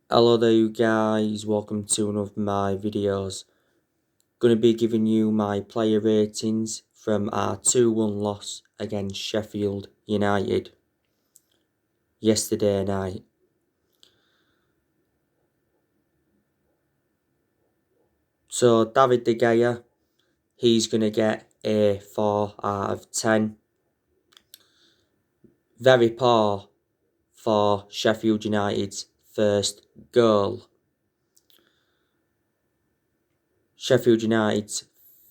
Hello there you guys, welcome to one of my videos. Going to be giving you my player ratings from our 2-1 loss against Sheffield United yesterday night. So David De Gea, he's going to get a 4 out of 10. Very poor for Sheffield United's first goal. Sheffield United's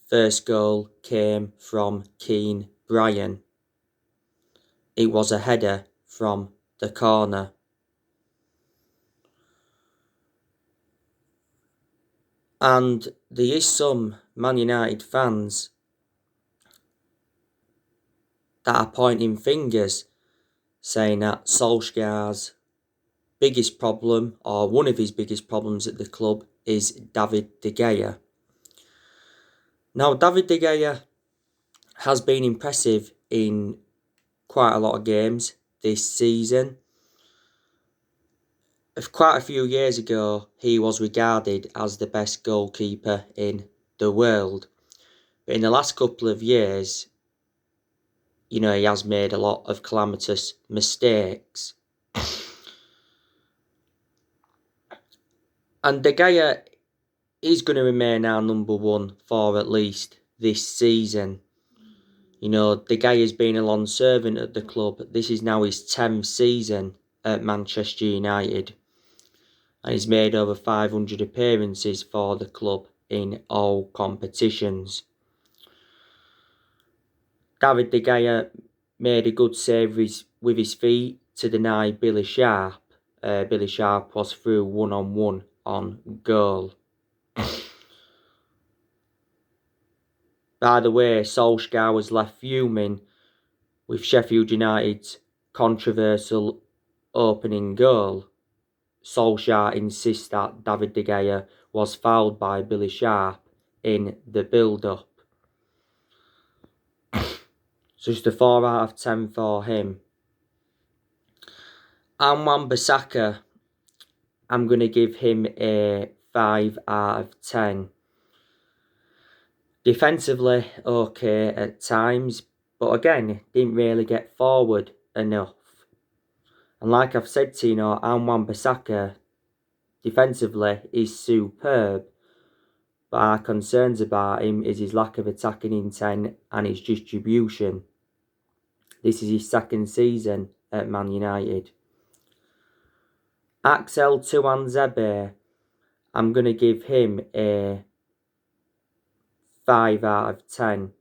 first goal came from Brian. It was a header from the corner. And there is some Man United fans that are pointing fingers, saying that Solskjaer's biggest problem, or one of his biggest problems at the club, is David De Gea. Now, David De Gea has been impressive in quite a lot of games this season. Quite a few years ago, he was regarded as the best goalkeeper in the world. But in the last couple of years, he has made a lot of calamitous mistakes. And De Gea is going to remain our number one for at least this season. De Gea has been a long servant at the club. This is now his 10th season at Manchester United. And he's made over 500 appearances for the club in all competitions. David De Gea made a good save with his feet to deny Billy Sharp. Billy Sharp was through one-on-one on goal. By the way, Solskjaer was left fuming with Sheffield United's controversial opening goal. Solskjaer insists that David De Gea was fouled by Billy Sharp in the build-up. So just a 4 out of 10 for him. And Wan-Bissaka, I'm going to give him a 5 out of 10. Defensively, okay at times, but again, didn't really get forward enough. And like I've said to Wan-Bissaka, defensively, is superb. But our concerns about him is his lack of attacking intent and his distribution. This is his second season at Man United. Axel Tuanzebe, I'm going to give him a 5 out of 10.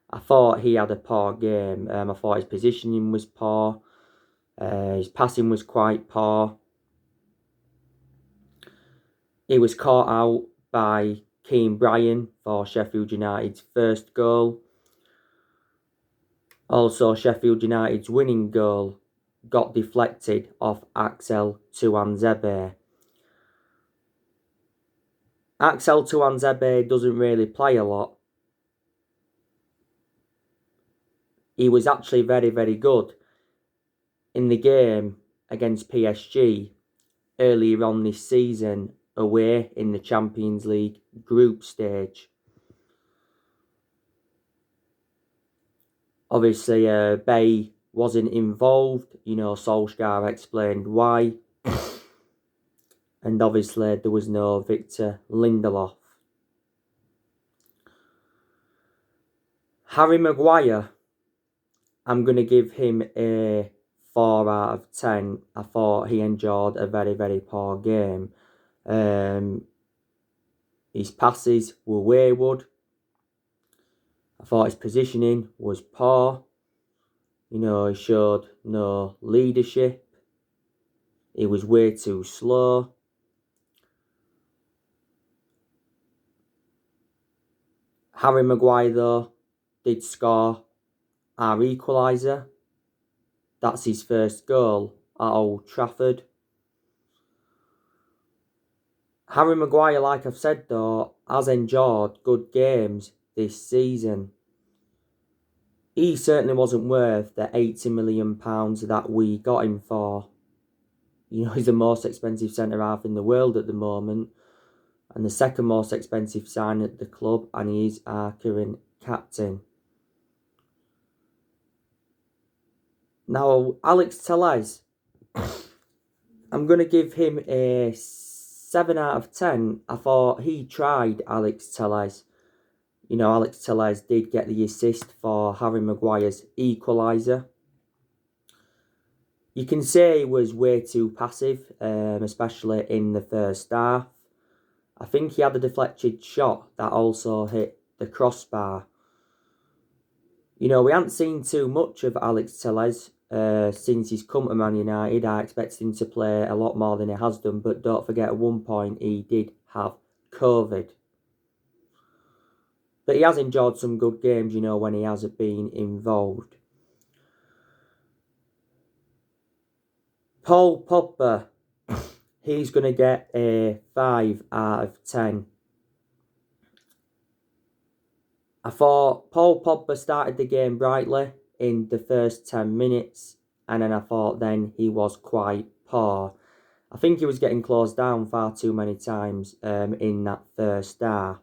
I thought he had a poor game. I thought his positioning was poor. His passing was quite poor. He was caught out by Brian for Sheffield United's first goal. Also, Sheffield United's winning goal got deflected off Axel Tuanzebe. Axel Tuanzebe doesn't really play a lot. He was actually very, very good in the game against PSG earlier on this season away in the Champions League group stage. Obviously, Bay wasn't involved. Solskjaer explained why. And obviously, there was no Victor Lindelof. Harry Maguire, I'm going to give him a 4 out of 10. I thought he endured a very, very poor game. His passes were wayward. I thought his positioning was poor. He showed no leadership. He was way too slow. Harry Maguire, though, did score our equaliser. That's his first goal at Old Trafford. Harry Maguire, like I've said though, has endured good games this season. He certainly wasn't worth the £80 million that we got him for. he's the most expensive centre-half in the world at the moment, and the second most expensive sign at the club, and he is our current captain. Now, Alex Telles, I'm going to give him a 7 out of 10. I thought he tried, Alex Telles. Alex Telles did get the assist for Harry Maguire's equaliser. You can say he was way too passive, especially in the first half. I think he had a deflected shot that also hit the crossbar. We haven't seen too much of Alex Telles since he's come to Man United. I expected him to play a lot more than he has done, but don't forget at one point he did have COVID. But he has enjoyed some good games, when he has been involved. Paul Pogba, he's going to get a 5 out of 10. I thought Paul Pogba started the game brightly in the first 10 minutes, and then I thought then he was quite poor. I think he was getting closed down far too many times in that first half.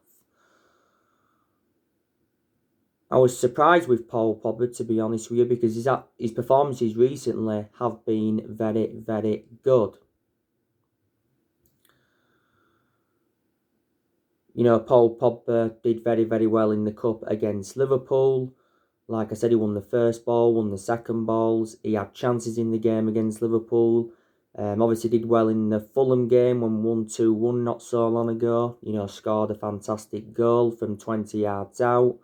I was surprised with Paul Pogba, to be honest with you, because his performances recently have been very, very good. Paul Pogba did very, very well in the cup against Liverpool. Like I said, he won the first ball, won the second balls. He had chances in the game against Liverpool. Obviously did well in the Fulham game when 1-2-1 not so long ago. Scored a fantastic goal from 20 yards out.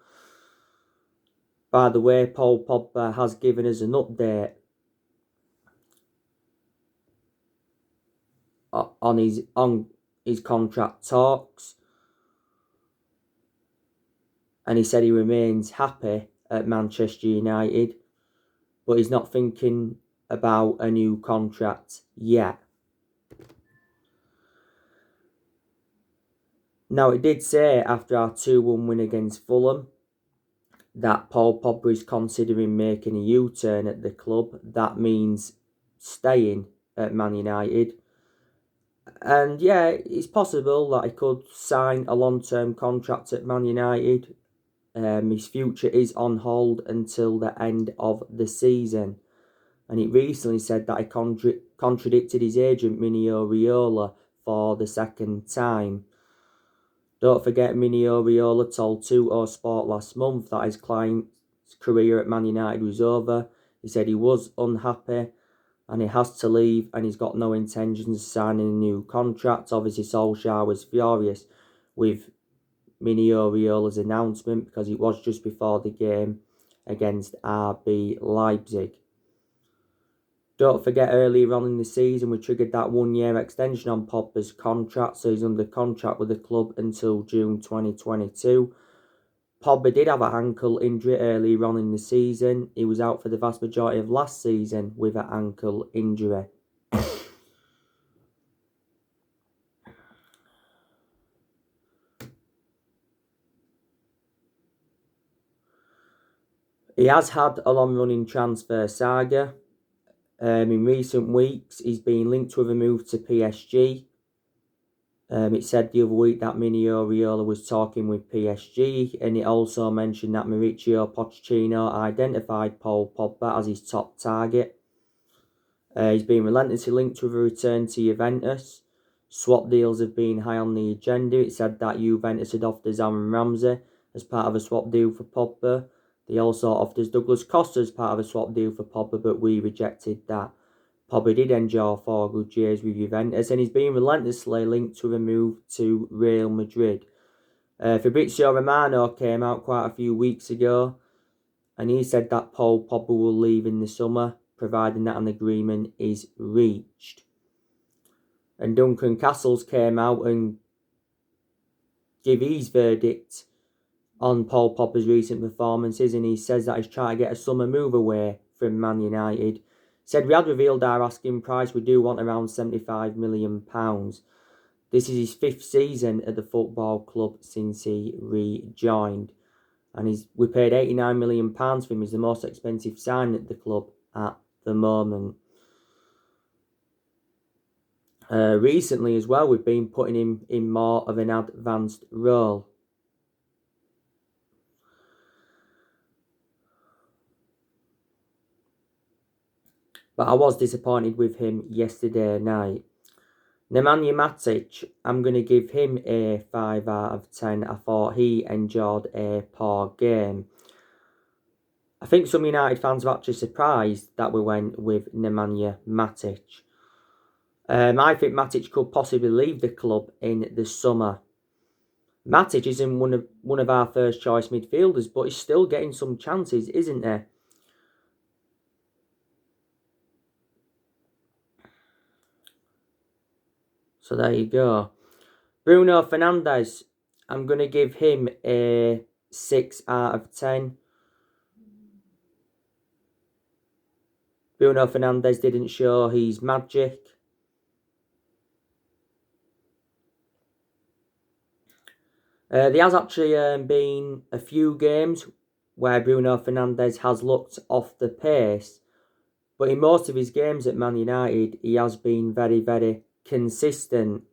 By the way, Paul Pogba has given us an update on his contract talks. And he said he remains happy at Manchester United, but he's not thinking about a new contract yet. Now, it did say after our 2-1 win against Fulham that Paul Pogba is considering making a U-turn at the club. That means staying at Man United. And yeah, it's possible that he could sign a long-term contract at Man United. His future is on hold until the end of the season. And it recently said that he contradicted his agent, Mino Raiola, for the second time. Don't forget, Mino Raiola told 2 Sport last month that his client's career at Man United was over. He said he was unhappy and he has to leave, and he's got no intentions of signing a new contract. Obviously, Solskjaer was furious with Mino Raiola's announcement because it was just before the game against RB Leipzig. Don't forget, earlier on in the season, we triggered that 1-year extension on Pogba's contract, so he's under contract with the club until June 2022. Pogba did have an ankle injury earlier on in the season. He was out for the vast majority of last season with an ankle injury. He has had a long-running transfer saga. In recent weeks, he's been linked with a move to PSG. It said the other week that Mino Raiola was talking with PSG, and it also mentioned that Mauricio Pochettino identified Paul Pogba as his top target. He's been relentlessly linked with a return to Juventus. Swap deals have been high on the agenda. It said that Juventus had offered Aaron Ramsey as part of a swap deal for Pogba. They also offered Douglas Costa as part of a swap deal for Pogba, but we rejected that. Pogba did enjoy 4 good years with Juventus, and he's been relentlessly linked to a move to Real Madrid. Fabrizio Romano came out quite a few weeks ago, and he said that Paul Pogba will leave in the summer, providing that an agreement is reached. And Duncan Castles came out and gave his verdict on Paul Pogba's recent performances, and he says that he's trying to get a summer move away from Man United. Said, we had revealed our asking price. We do want around £75 million. This is his 5th season at the football club since he rejoined. And we paid £89 million for him. He's the most expensive signing at the club at the moment. Recently as well, we've been putting him in more of an advanced role. But I was disappointed with him yesterday night. Nemanja Matic, I'm going to give him a 5 out of 10. I thought he enjoyed a poor game. I think some United fans were actually surprised that we went with Nemanja Matic. I think Matic could possibly leave the club in the summer. Matic isn't one of our first choice midfielders, but he's still getting some chances, isn't he? So there you go. Bruno Fernandes, I'm going to give him a 6 out of 10. Bruno Fernandes didn't show his magic. There has actually been a few games where Bruno Fernandes has looked off the pace, but in most of his games at Man United, he has been very, very consistent.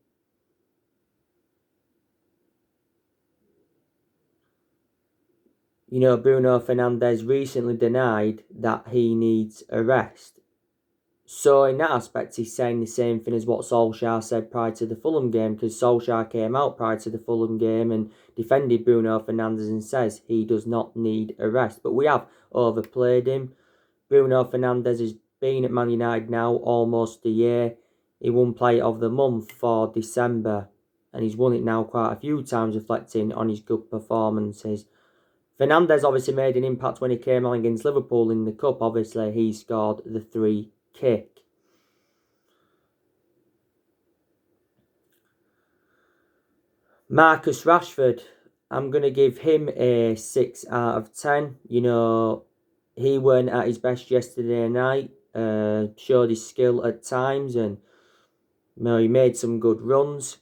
You know, Bruno Fernandes recently denied that he needs a rest. So in that aspect, he's saying the same thing as what Solskjaer said prior to the Fulham game, because Solskjaer came out prior to the Fulham game and defended Bruno Fernandes and says he does not need a rest. But we have overplayed him. Bruno Fernandes has been at Man United now almost a year. He won Player of the Month for December, and he's won it now quite a few times, reflecting on his good performances. Fernandes obviously made an impact when he came on against Liverpool in the Cup. Obviously, he scored the 3 kick. Marcus Rashford, I'm going to give him a 6 out of 10. You know, he weren't at his best yesterday night. Showed his skill at times, and you know, he made some good runs.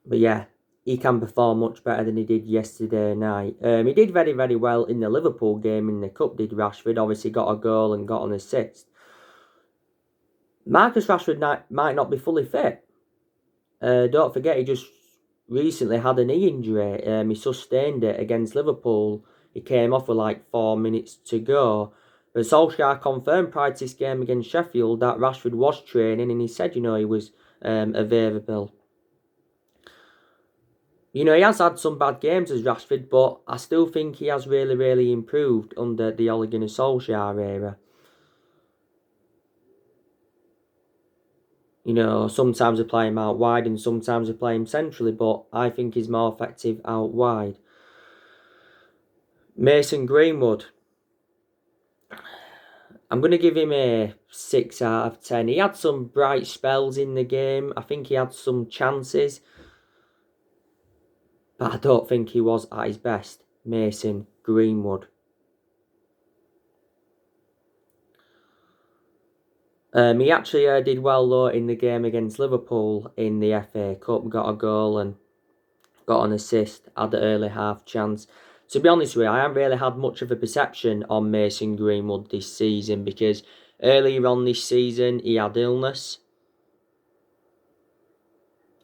But yeah, he can perform much better than he did yesterday night. He did very, very well in the Liverpool game in the Cup, did Rashford. Obviously got a goal and got an assist. Marcus Rashford might not be fully fit. Don't forget, he just recently had a knee injury. He sustained it against Liverpool. He came off with like 4 minutes to go. But Solskjaer confirmed prior to this game against Sheffield that Rashford was training, and he said, you know, he was available. You know, he has had some bad games as Rashford, but I still think he has really, really improved under the Ole Gunnar Solskjaer era. You know, sometimes I play him out wide and sometimes I play him centrally, but I think he's more effective out wide. Mason Greenwood, I'm going to give him a 6 out of 10. He had some bright spells in the game. I think he had some chances, but I don't think he was at his best. Mason Greenwood. He actually did well though in the game against Liverpool in the FA Cup. Got a goal and got an assist, had the early half chance. To be honest with you, I haven't really had much of a perception on Mason Greenwood this season, because earlier on this season he had illness.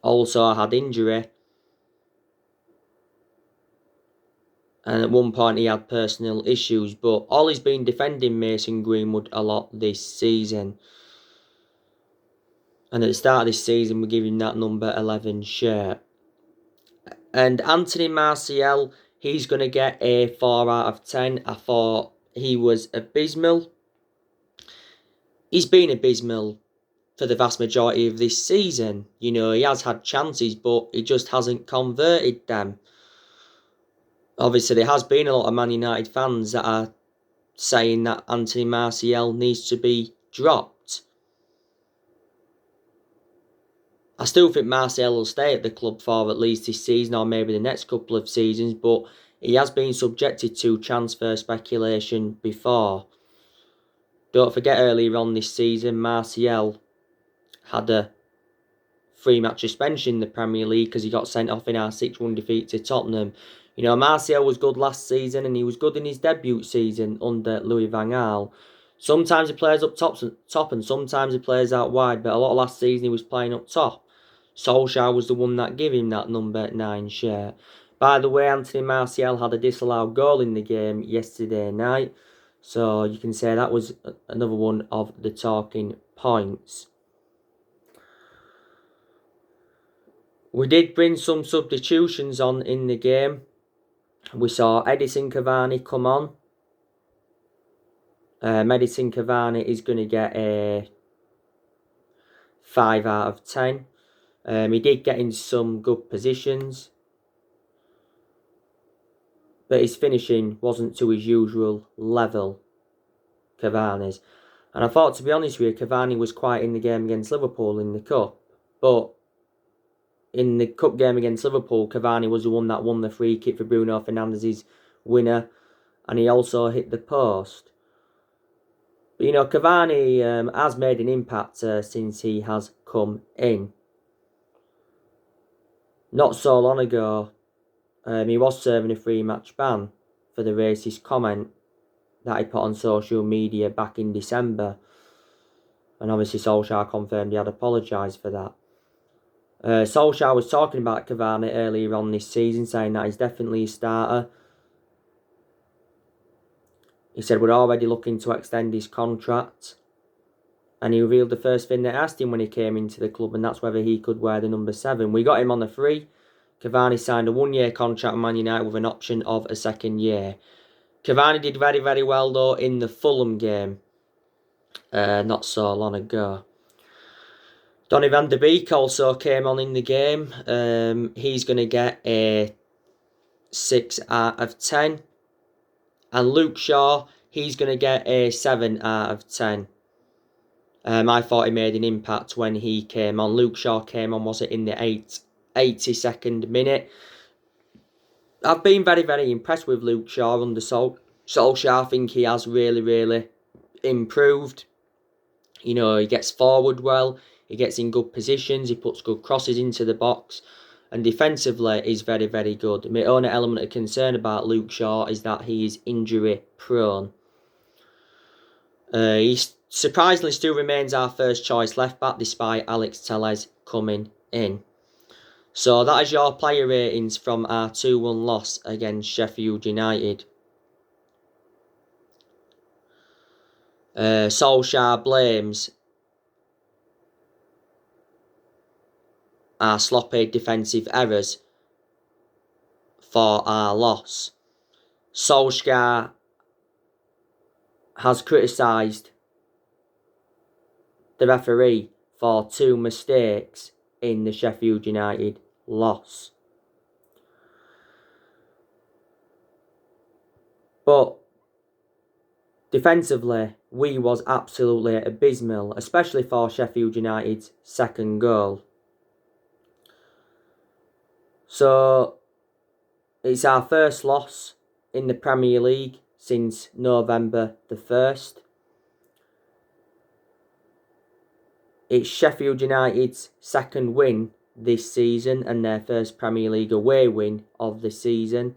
Also, I had injury. And at one point he had personal issues, but Ollie's been defending Mason Greenwood a lot this season. And at the start of this season, we're giving that number 11 shirt. And Anthony Martial, he's going to get a 4 out of 10. I thought he was abysmal. He's been abysmal for the vast majority of this season. You know, he has had chances, but he just hasn't converted them. Obviously, there has been a lot of Man United fans that are saying that Anthony Martial needs to be dropped. I still think Martial will stay at the club for at least this season or maybe the next couple of seasons, but he has been subjected to transfer speculation before. Don't forget, earlier on this season, Martial had a 3-match suspension in the Premier League because he got sent off in our 6-1 defeat to Tottenham. You know, Martial was good last season and he was good in his debut season under Louis van Gaal. Sometimes he plays up top and sometimes he plays out wide, but a lot of last season he was playing up top. Solskjaer was the one that gave him that number 9 shirt. By the way, Anthony Martial had a disallowed goal in the game yesterday night, so you can say that was another one of the talking points. We did bring some substitutions on in the game. We saw Edison Cavani come on. Edison Cavani is going to get a 5 out of 10. He did get in some good positions, but his finishing wasn't to his usual level, Cavani's. And I thought, to be honest with you, Cavani was quiet in the game against Liverpool in the Cup. But in the Cup game against Liverpool, Cavani was the one that won the free kick for Bruno Fernandes's winner. And he also hit the post. But, you know, Cavani has made an impact since he has come in. Not so long ago, he was serving a 3-match ban for the racist comment that he put on social media back in December. And obviously Solskjaer confirmed he had apologised for that. Solskjaer was talking about Cavani earlier on this season, saying that he's definitely a starter. He said we're already looking to extend his contract. And he revealed the first thing they asked him when he came into the club, and that's whether he could wear the number 7. We got him on a free. Cavani signed a 1-year contract with Man United with an option of a 2nd year. Cavani did very, very well, though, in the Fulham game not so long ago. Donny van de Beek also came on in the game. He's going to get a 6 out of 10. And Luke Shaw, he's going to get a 7 out of 10. I thought he made an impact when he came on. Luke Shaw came on, was it in the 82nd minute? I've been very, very impressed with Luke Shaw under Solskjaer. I think he has really, really improved. You know, he gets forward well. He gets in good positions. He puts good crosses into the box. And defensively, he's very, very good. My only element of concern about Luke Shaw is that he is injury prone. He surprisingly still remains our first choice left back despite Alex Telles coming in. So that is your player ratings from our 2-1 loss against Sheffield United. Solskjaer blames our sloppy defensive errors for our loss. Solskjaer has criticised the referee for 2 mistakes in the Sheffield United loss. But defensively, we was absolutely abysmal, especially for Sheffield United's 2nd goal. So, it's our first loss in the Premier League since November the 1st. It's Sheffield United's 2nd win this season and their first Premier League away win of the season.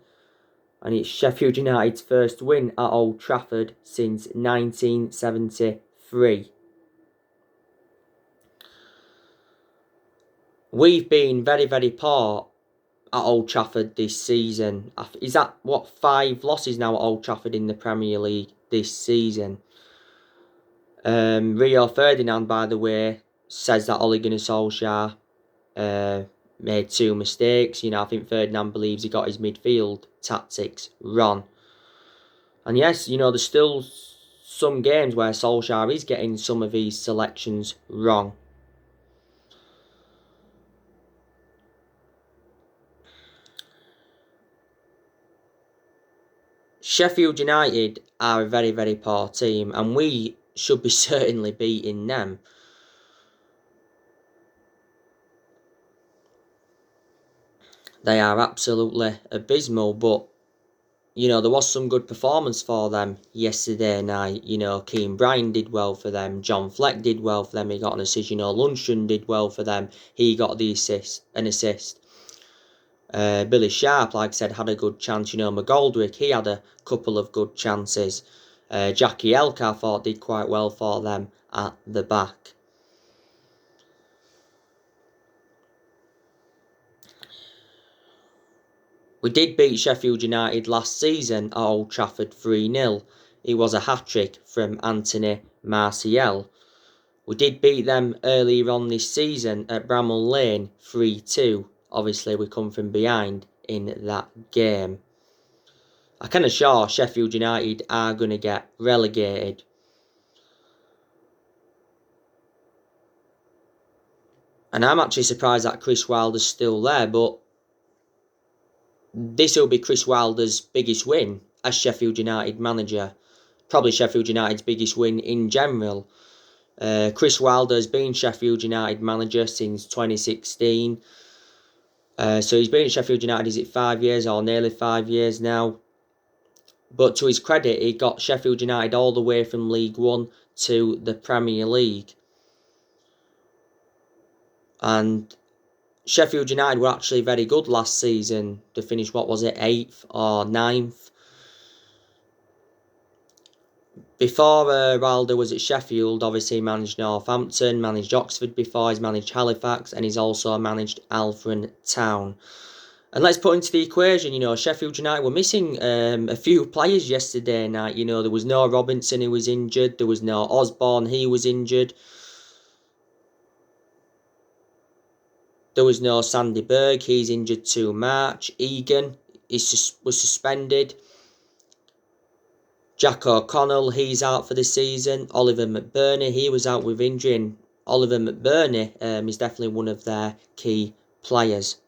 And it's Sheffield United's first win at Old Trafford since 1973. We've been very, very poor at Old Trafford this season. Is that, 5 losses now at Old Trafford in the Premier League this season? Rio Ferdinand, by the way, says that Ole Gunnar Solskjaer made 2 mistakes. You know, I think Ferdinand believes he got his midfield tactics wrong. And yes, you know, there's still some games where Solskjaer is getting some of these selections wrong. Sheffield United are a very, very poor team, and we should be certainly beating them. They are absolutely abysmal, but, you know, there was some good performance for them yesterday night. You know, Keane Bryan did well for them. John Fleck did well for them. He got an assist. You know, Lundstrom did well for them. He got an assist. Billy Sharp, like I said, had a good chance. McGoldrick, he had a couple of good chances. Jackie Elk, I thought, did quite well for them at the back. We did beat Sheffield United last season at Old Trafford 3-0. It was a hat-trick from Anthony Martial. We did beat them earlier on this season at Bramall Lane 3-2. Obviously, we come from behind in that game. I'm kind of sure Sheffield United are going to get relegated. And I'm actually surprised that Chris Wilder's still there, but this will be Chris Wilder's biggest win as Sheffield United manager. Probably Sheffield United's biggest win in general. Chris Wilder has been Sheffield United manager since 2016. So he's been at Sheffield United, is it 5 years or nearly 5 years now? But to his credit, he got Sheffield United all the way from League One to the Premier League. And Sheffield United were actually very good last season. They finished, 8th or 9th? Before Wilder was at Sheffield, obviously he managed Northampton, managed Oxford before, he's managed Halifax, and he's also managed Alfred Town. And let's put into the equation, Sheffield United were missing a few players yesterday night. There was no Robinson, who was injured. There was no Osborne, he was injured. There was no Sandy Berg, he's injured to March. Egan was suspended. Jack O'Connell, he's out for the season. Oliver McBurney, he was out with injury. And Oliver McBurney is definitely one of their key players.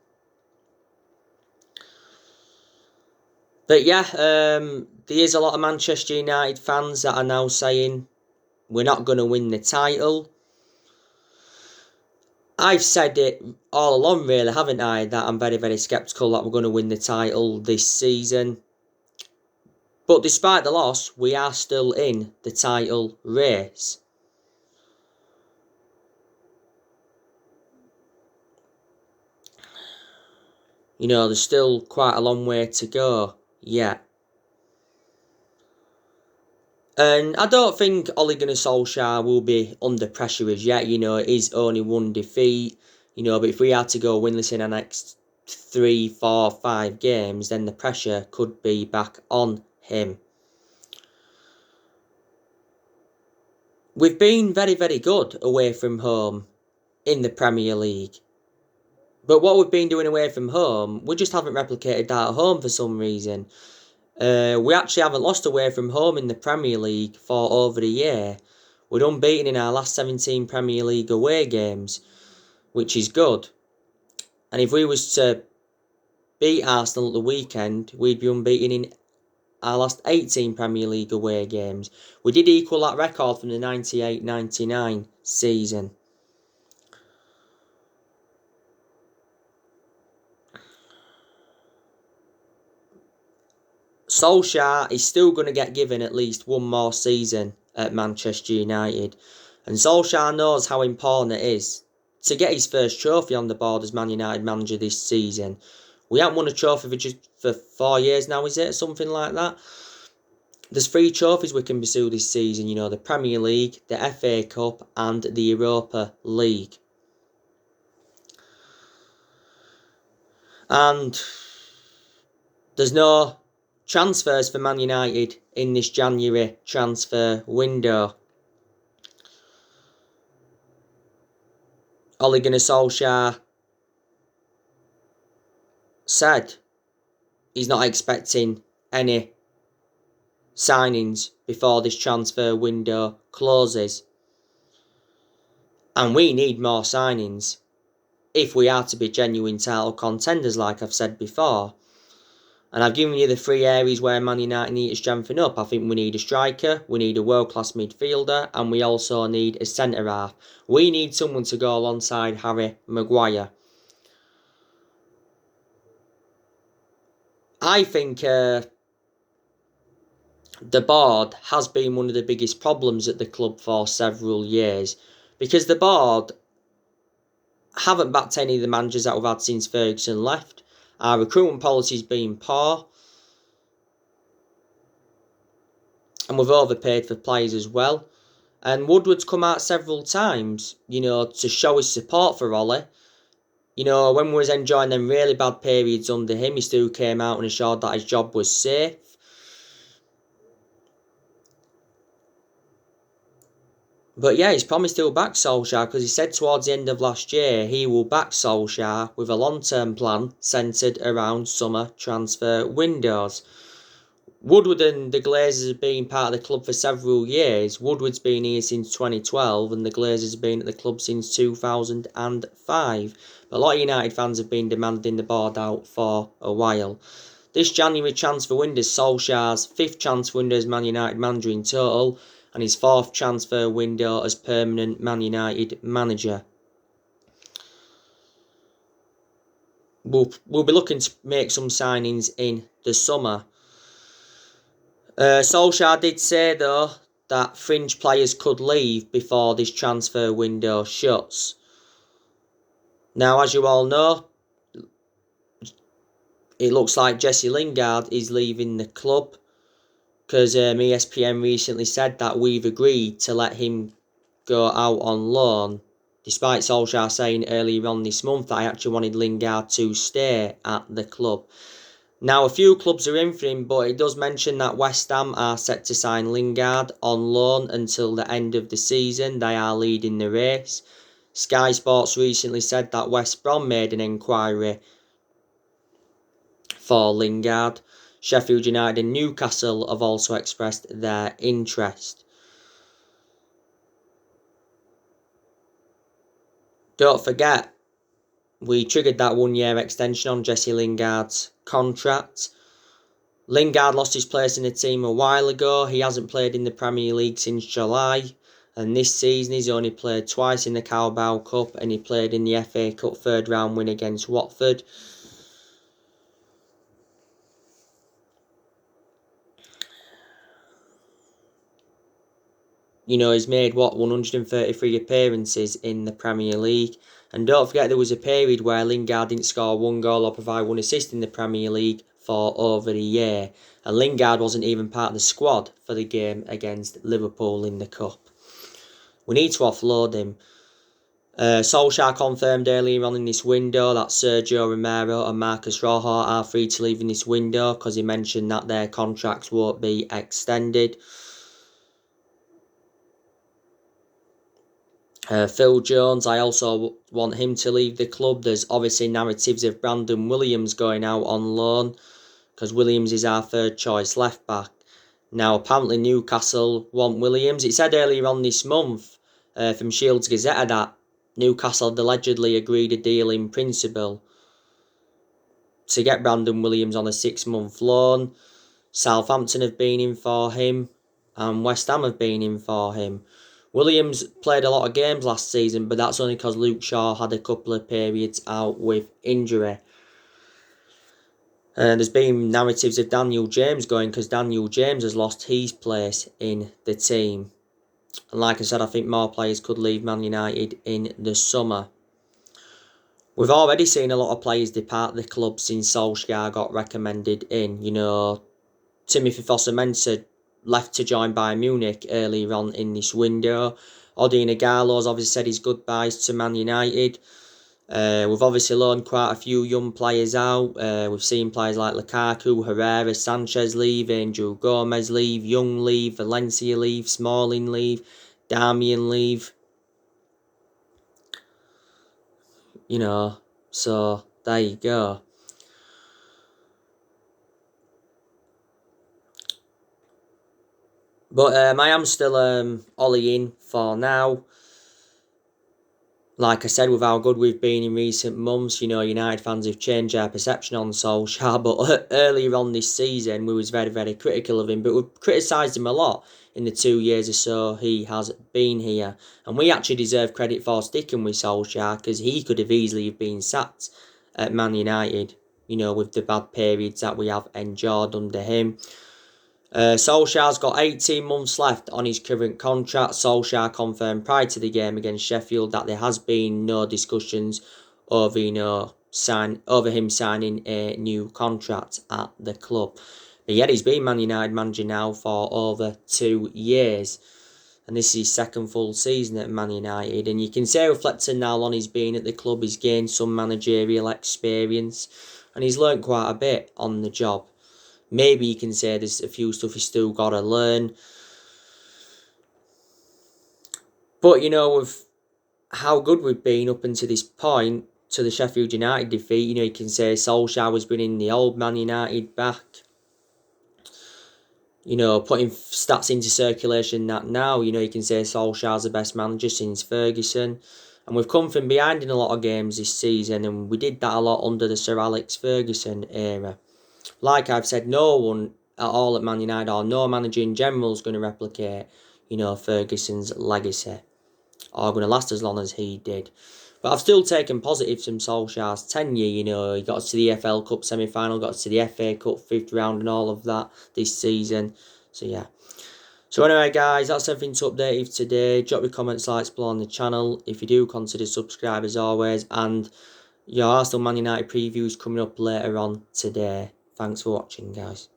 But yeah, there is a lot of Manchester United fans that are now saying we're not going to win the title. I've said it all along, really, haven't I? That I'm very, very sceptical that we're going to win the title this season. But despite the loss, we are still in the title race. There's still quite a long way to go yet. And I don't think Ole Gunnar Solskjaer will be under pressure as yet. It is only one defeat. But if we had to go winless in our next 3, 4, 5 games, then the pressure could be back on him. We've been very, very good away from home in the Premier League. But what we've been doing away from home, we just haven't replicated that at home for some reason. We actually haven't lost away from home in the Premier League for over a year. We're unbeaten in our last 17 Premier League away games, which is good. And if we was to beat Arsenal at the weekend, we'd be unbeaten in our last 18 Premier League away games. We did equal that record from the 98-99 season. Solskjaer is still going to get given at least one more season at Manchester United. And Solskjaer knows how important it is to get his first trophy on the board as Man United manager this season. We haven't won a trophy for 4 years now, is it? Something like that. There's 3 trophies we can pursue this season, the Premier League, the FA Cup and the Europa League. And there's no transfers for Man United in this January transfer window. Ole Gunnar Solskjaer said he's not expecting any signings before this transfer window closes. And we need more signings if we are to be genuine title contenders, like I've said before. And I've given you the 3 areas where Man United need to strengthen up. I think we need a striker, we need a world-class midfielder, and we also need a centre-half. We need someone to go alongside Harry Maguire. I think the board has been one of the biggest problems at the club for several years. Because the board haven't backed any of the managers that we've had since Ferguson left. Our recruitment policy's been poor. And we've overpaid for players as well. And Woodward's come out several times, to show his support for Ollie. When we was enjoying them really bad periods under him, he still came out and assured that his job was safe. But yeah, he's promised he'll back Solskjaer because he said towards the end of last year he will back Solskjaer with a long-term plan centred around summer transfer windows. Woodward and the Glazers have been part of the club for several years. Woodward's been here since 2012 and the Glazers have been at the club since 2005. But a lot of United fans have been demanding the board out for a while. This January transfer window is Solskjaer's 5th transfer window as Man United manager in total and his 4th transfer window as permanent Man United manager. We'll be looking to make some signings in the summer. Solskjaer did say though that fringe players could leave before this transfer window shuts. Now, as you all know, it looks like Jesse Lingard is leaving the club because ESPN recently said that we've agreed to let him go out on loan, despite Solskjaer saying earlier on this month that I actually wanted Lingard to stay at the club. Now, a few clubs are in for him, but it does mention that West Ham are set to sign Lingard on loan until the end of the season. They are leading the race. Sky Sports recently said that West Brom made an inquiry for Lingard. Sheffield United and Newcastle have also expressed their interest. Don't forget, we triggered that 1-year extension on Jesse Lingard's contract. Lingard lost his place in the team a while ago. He hasn't played in the Premier League since July. And this season he's only played twice in the Carabao Cup and he played in the FA Cup third round win against Watford. He's made 133 appearances in the Premier League. And don't forget there was a period where Lingard didn't score 1 goal or provide 1 assist in the Premier League for over a year. And Lingard wasn't even part of the squad for the game against Liverpool in the Cup. We need to offload him. Solskjaer confirmed earlier on in this window that Sergio Romero and Marcus Rojo are free to leave in this window because he mentioned that their contracts won't be extended. Phil Jones, I also want him to leave the club. There's obviously narratives of Brandon Williams going out on loan because Williams is our third choice left back. Now, apparently Newcastle want Williams. It said earlier on this month from Shields Gazette that Newcastle had allegedly agreed a deal in principle to get Brandon Williams on a 6-month loan. Southampton have been in for him and West Ham have been in for him. Williams played a lot of games last season, but that's only because Luke Shaw had a couple of periods out with injury. There's been narratives of Daniel James going because Daniel James has lost his place in the team. And like I said, I think more players could leave Man United in the summer. We've already seen a lot of players depart the club since Solskjaer got recommended in. Timothy Fosu-Mensah left to join Bayern Munich earlier on in this window. Odion Igalo's obviously said his goodbyes to Man United. We've obviously loaned quite a few young players out. We've seen players like Lukaku, Herrera, Sanchez leave, Angel Gomez leave, Young leave, Valencia leave, Smalling leave, Darmian leave. So there you go. But I am still Ollie in for now. Like I said, with how good we've been in recent months, United fans have changed their perception on Solskjaer. But earlier on this season, we was very, very critical of him. But we've criticised him a lot in the 2 years or so he has been here. And we actually deserve credit for sticking with Solskjaer because he could have easily been sacked at Man United, with the bad periods that we have endured under him. Solskjaer's got 18 months left on his current contract. Solskjaer confirmed prior to the game against Sheffield that there has been no discussions over, him signing a new contract at the club. But yet he's been Man United manager now for over 2 years. And this is his second full season at Man United. And you can say, reflecting now on he's been at the club, he's gained some managerial experience. And he's learnt quite a bit on the job. Maybe you can say there's a few stuff he's still got to learn. But, with how good we've been up until this point, to the Sheffield United defeat, you can say Solskjaer was bringing the old Man United back. Putting stats into circulation that now, you can say Solskjaer's the best manager since Ferguson. And we've come from behind in a lot of games this season, and we did that a lot under the Sir Alex Ferguson era. Like I've said, no one at all at Man United, or no manager in general, is going to replicate, Ferguson's legacy, or going to last as long as he did. But I've still taken positives from Solskjaer's tenure. He got us to the FL Cup semi-final, got us to the FA Cup 5th round and all of that this season. So, yeah. So, anyway, guys, that's everything to update you today. Drop your comments, likes below on the channel. If you do, consider subscribe as always. And your Arsenal Man United previews coming up later on today. Thanks for watching, guys.